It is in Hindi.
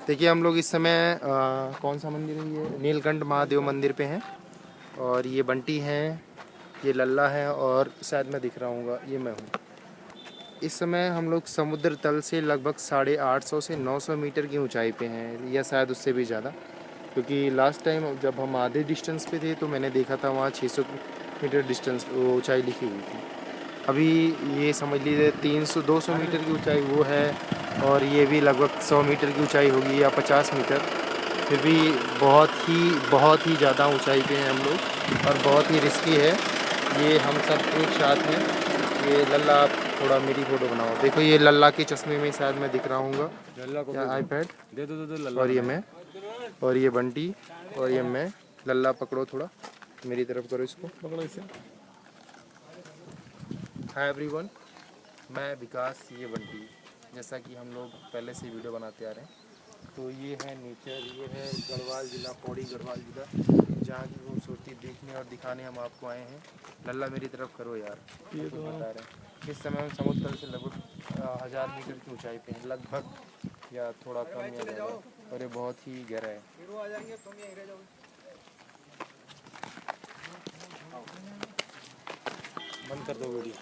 देखिए हम लोग इस समय कौन सा मंदिर है ये, नीलकंठ महादेव मंदिर पे हैं। और ये बंटी हैं, ये लल्ला है और शायद मैं दिख रहा हूँ, ये मैं हूँ। इस समय हम लोग समुद्र तल से लगभग 850 से 900 मीटर की ऊंचाई पे हैं, या शायद उससे भी ज़्यादा, क्योंकि लास्ट टाइम जब हम आधे डिस्टेंस पे थे तो मैंने देखा था वहाँ 600 मीटर डिस्टेंस ऊंचाई लिखी हुई थी। अभी ये समझ लीजिए 300-200 मीटर की ऊंचाई वो है, और ये भी लगभग 100 मीटर की ऊंचाई होगी या 50 मीटर। फिर भी बहुत ही ज़्यादा ऊंचाई पे हैं हम लोग, और बहुत ही रिस्की है। ये हम सब एक साथ हैं। ये लल्ला, आप थोड़ा मेरी फ़ोटो बनाओ। देखो ये लल्ला के चश्मे में शायद मैं दिख रहा हूँगा, या आईपैड। दे दो लल्ला और ये मैं, और ये बंटी, और ये मैं। लल्ला पकड़ो, थोड़ा मेरी तरफ करो इसको, पकड़ो इसे। हाय एवरीवन, मैं विकास, ये बंटी। जैसा कि हम लोग पहले से वीडियो बनाते आ रहे हैं, तो ये है नेचर, ये है गढ़वाल ज़िला, पौड़ी गढ़वाल ज़िला, जहाँ की खूबसूरती देखने और दिखाने हम आपको आए हैं। लल्ला मेरी तरफ करो यार, ये तो बता रहे हैं। इस समय हम समुद्र तल से लगभग 1000 मीटर की ऊंचाई पे हैं, लगभग, या थोड़ा कम या ज़्यादा, और ये बहुत ही गहरा है। बंद कर दो वीडियो।